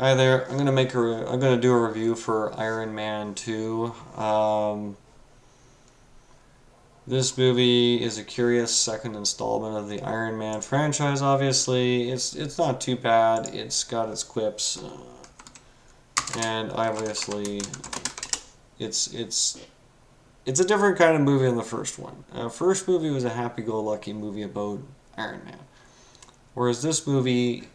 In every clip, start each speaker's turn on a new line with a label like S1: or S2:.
S1: Hi there. I'm gonna do a review for Iron Man 2. This movie is a curious second installment of the Iron Man franchise. Obviously, it's not too bad. It's got its quips, and obviously, it's it's it's a different kind of movie than the first one. First movie was a happy-go-lucky movie about Iron Man, whereas this movie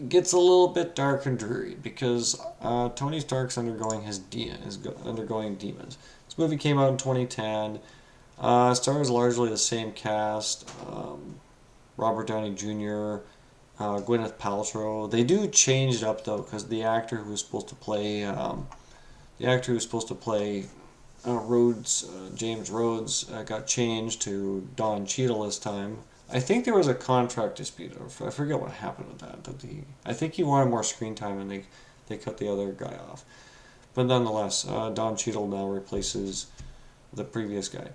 S1: gets a little bit dark and dreary because Tony Stark's undergoing demons. This movie came out in 2010. Stars largely the same cast: Robert Downey Jr., Gwyneth Paltrow. They do change it up though because the actor who was supposed to play Rhodes, James Rhodes, got changed to Don Cheadle this time. I think there was a contract dispute. I forget what happened with that. I think he wanted more screen time, and they cut the other guy off. But nonetheless, Don Cheadle now replaces the previous guy.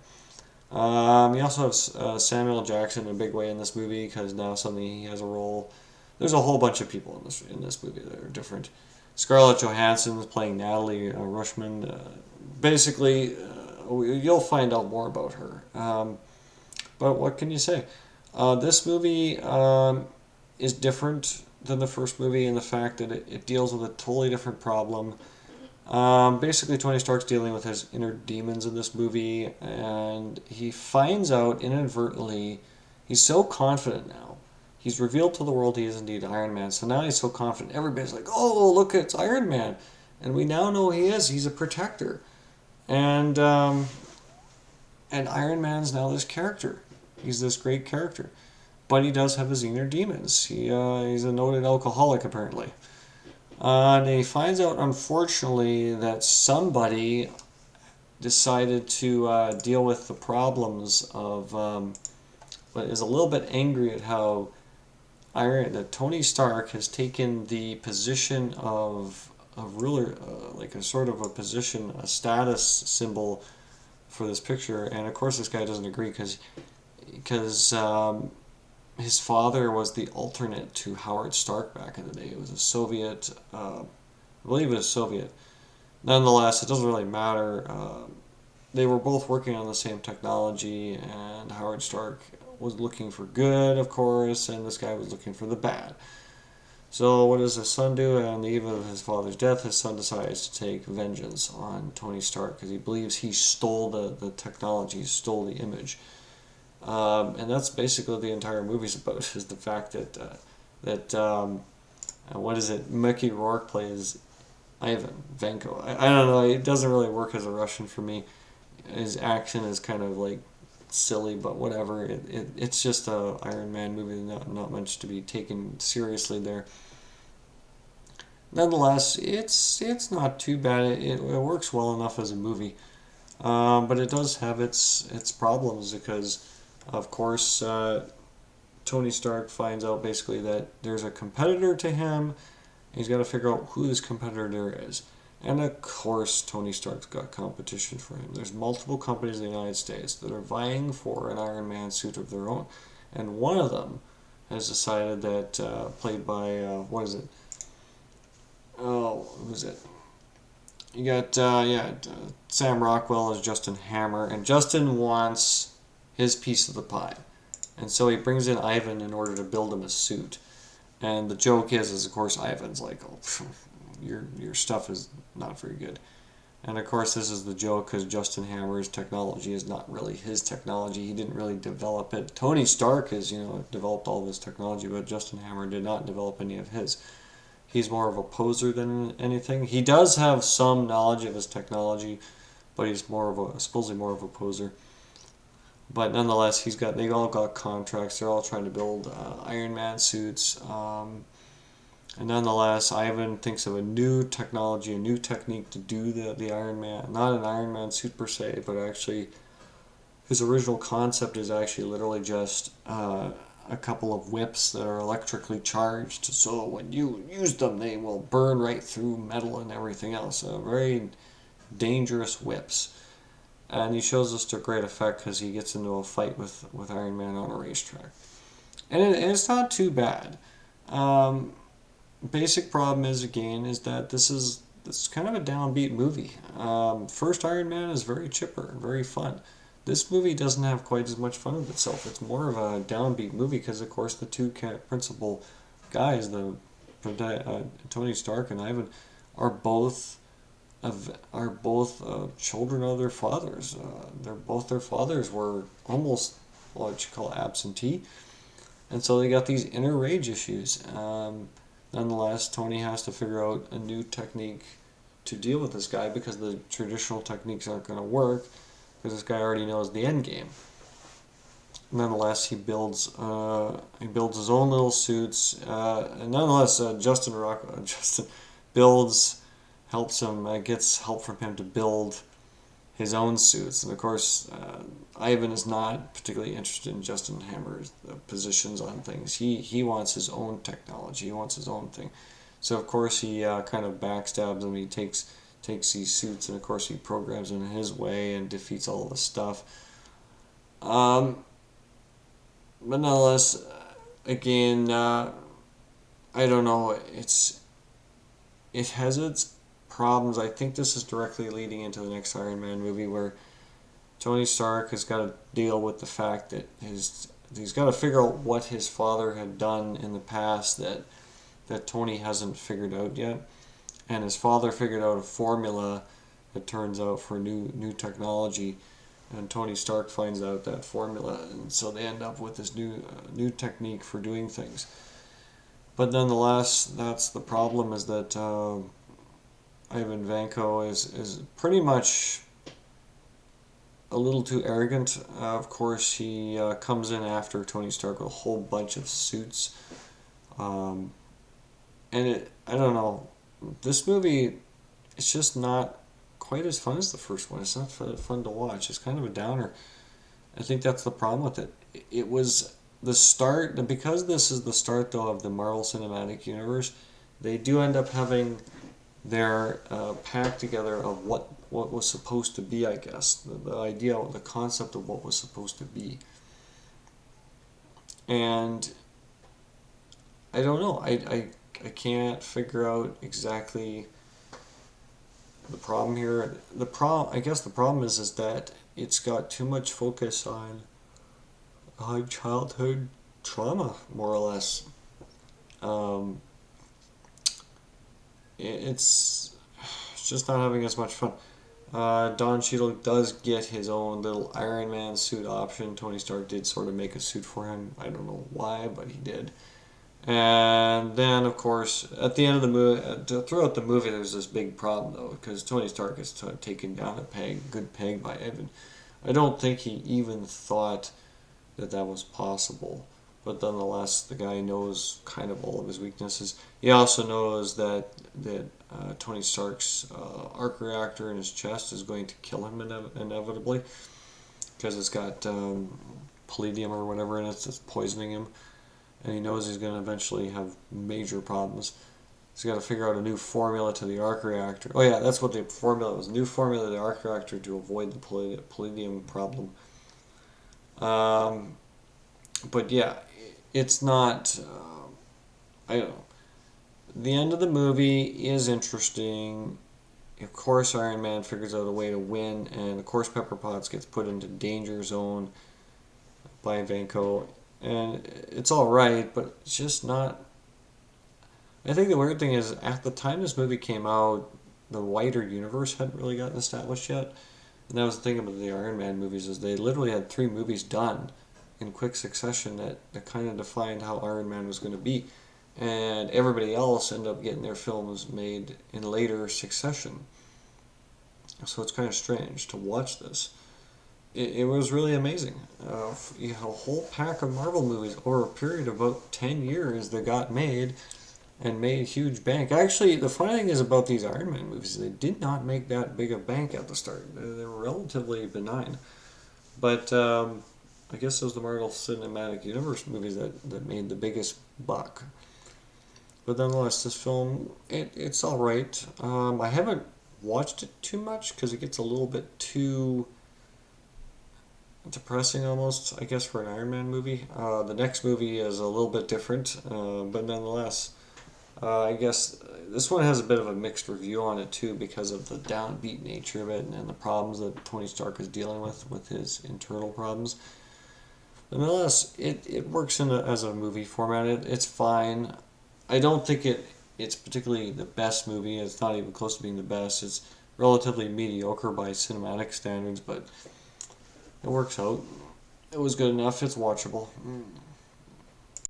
S1: You also have Samuel Jackson in a big way in this movie because now suddenly he has a role. There's a whole bunch of people in this movie that are different. Scarlett Johansson is playing Natalie Rushman. Basically, you'll find out more about her. But what can you say? This movie is different than the first movie in the fact that it deals with a totally different problem. Basically, Tony Stark's dealing with his inner demons in this movie, and he finds out inadvertently he's so confident now. He's revealed to the world he is indeed Iron Man, so now he's so confident. Everybody's like, oh, look, it's Iron Man. And we now know he is. He's a protector. And Iron Man's now this character. He's this great character. But he does have his inner demons. He's a noted alcoholic, apparently. And he finds out, unfortunately, that somebody decided to deal with the problems of, but is a little bit angry at how that Tony Stark has taken the position of a ruler, like a sort of a position, a status symbol for this picture. And of course, this guy doesn't agree because his father was the alternate to Howard Stark back in the day. It was a Soviet, I believe it was Soviet. Nonetheless, it doesn't really matter. They were both working on the same technology, and Howard Stark was looking for good, of course, and this guy was looking for the bad. So, what does his son do? On the eve of his father's death, his son decides to take vengeance on Tony Stark because he believes he stole the technology, he stole the image. And that's basically the entire movie's about, is the fact that what is it? Mickey Rourke plays Ivan Vanko. I don't know. It doesn't really work as a Russian for me. His accent is kind of like silly, but whatever. It's just a Iron Man movie. Not much to be taken seriously there. Nonetheless, it's not too bad. It works well enough as a movie, but it does have its problems because, of course, Tony Stark finds out basically that there's a competitor to him. He's got to figure out who this competitor is. And of course, Tony Stark's got competition for him. There's multiple companies in the United States that are vying for an Iron Man suit of their own. And one of them has decided that, played by, what is it? Oh, who's it? You got, Sam Rockwell as Justin Hammer. And Justin wants his piece of the pie. And so he brings in Ivan in order to build him a suit. And the joke is of course, Ivan's like, oh, your stuff is not very good. And of course, this is the joke because Justin Hammer's technology is not really his technology. He didn't really develop it. Tony Stark has, developed all this technology, but Justin Hammer did not develop any of his. He's more of a poser than anything. He does have some knowledge of his technology, but he's supposedly more of a poser. But nonetheless, they all got contracts. They're all trying to build Iron Man suits. And nonetheless, Ivan thinks of a new technology, a new technique to do the Iron Man. Not an Iron Man suit per se, but actually, his original concept is actually literally just a couple of whips that are electrically charged. So when you use them, they will burn right through metal and everything else. Very dangerous whips. And he shows this to great effect because he gets into a fight with Iron Man on a racetrack. And it's not too bad. basic problem is again is that this is kind of a downbeat movie. First Iron Man is very chipper, very fun. This movie doesn't have quite as much fun with itself. It's more of a downbeat movie because, of course, the two principal guys, Tony Stark and Ivan, are both children of their fathers. Their fathers were almost what you call absentee, and so they got these inner rage issues. Nonetheless, Tony has to figure out a new technique to deal with this guy because the traditional techniques aren't going to work because this guy already knows the end game. Nonetheless, he builds his own little suits. And nonetheless, Justin builds, helps him, gets help from him to build his own suits. And of course, Ivan is not particularly interested in Justin Hammer's positions on things. He wants his own technology. He wants his own thing. So of course he kind of backstabs him. He takes these suits and of course he programs them in his way and defeats all the stuff. But nonetheless, again, I don't know. It has its problems. I think this is directly leading into the next Iron Man movie where Tony Stark has got to deal with the fact that he's got to figure out what his father had done in the past that Tony hasn't figured out yet, and his father figured out a formula that turns out for new technology, and Tony Stark finds out that formula, and so they end up with this new technique for doing things. But nonetheless, that's the problem is that Ivan Vanko is pretty much a little too arrogant. Of course, he comes in after Tony Stark with a whole bunch of suits. And I don't know, this movie, it's just not quite as fun as the first one. It's not fun to watch. It's kind of a downer. I think that's the problem with it. It was the start, because this is the start though of the Marvel Cinematic Universe, they do end up having their pack together of what was supposed to be, I guess. The idea, the concept of what was supposed to be. And I don't know. I can't figure out exactly the problem here. I guess the problem is that it's got too much focus on childhood trauma, more or less. Um, it's just not having as much fun. Don Cheadle does get his own little Iron Man suit option. Tony Stark did sort of make a suit for him. I don't know why, but he did. And then, of course, at the end of the movie, throughout the movie, there's this big problem though, because Tony Stark is taken down a good peg by Evan. I don't think he even thought that was possible. But nonetheless, the guy knows kind of all of his weaknesses. He also knows that Tony Stark's arc reactor in his chest is going to kill him inevitably because it's got palladium or whatever in it that's poisoning him, and he knows he's going to eventually have major problems. He's got to figure out a new formula to the arc reactor. Oh yeah, that's what the formula was. New formula to the arc reactor to avoid the palladium problem. But yeah, it's not. I don't know. The end of the movie is interesting. Of course, Iron Man figures out a way to win, and of course, Pepper Potts gets put into danger zone by Vanko, and it's all right, but it's just not. I think the weird thing is, at the time this movie came out, the wider universe hadn't really gotten established yet, and that was the thing about the Iron Man movies is they literally had 3 movies done in quick succession that kind of defined how Iron Man was going to be. And everybody else ended up getting their films made in later succession. So it's kind of strange to watch this. It was really amazing. You have a whole pack of Marvel movies over a period of about 10 years that got made and made a huge bank. Actually, the funny thing is about these Iron Man movies, they did not make that big a bank at the start. They were relatively benign. But I guess it was the Marvel Cinematic Universe movies that made the biggest buck. But nonetheless, this film, it's all right. I haven't watched it too much because it gets a little bit too depressing almost, I guess, for an Iron Man movie. The next movie is a little bit different, but nonetheless, I guess this one has a bit of a mixed review on it too because of the downbeat nature of it and the problems that Tony Stark is dealing with his internal problems. But nonetheless, it works as a movie format. It's fine. I don't think it's particularly the best movie. It's not even close to being the best. It's relatively mediocre by cinematic standards, but it works out. It was good enough. It's watchable.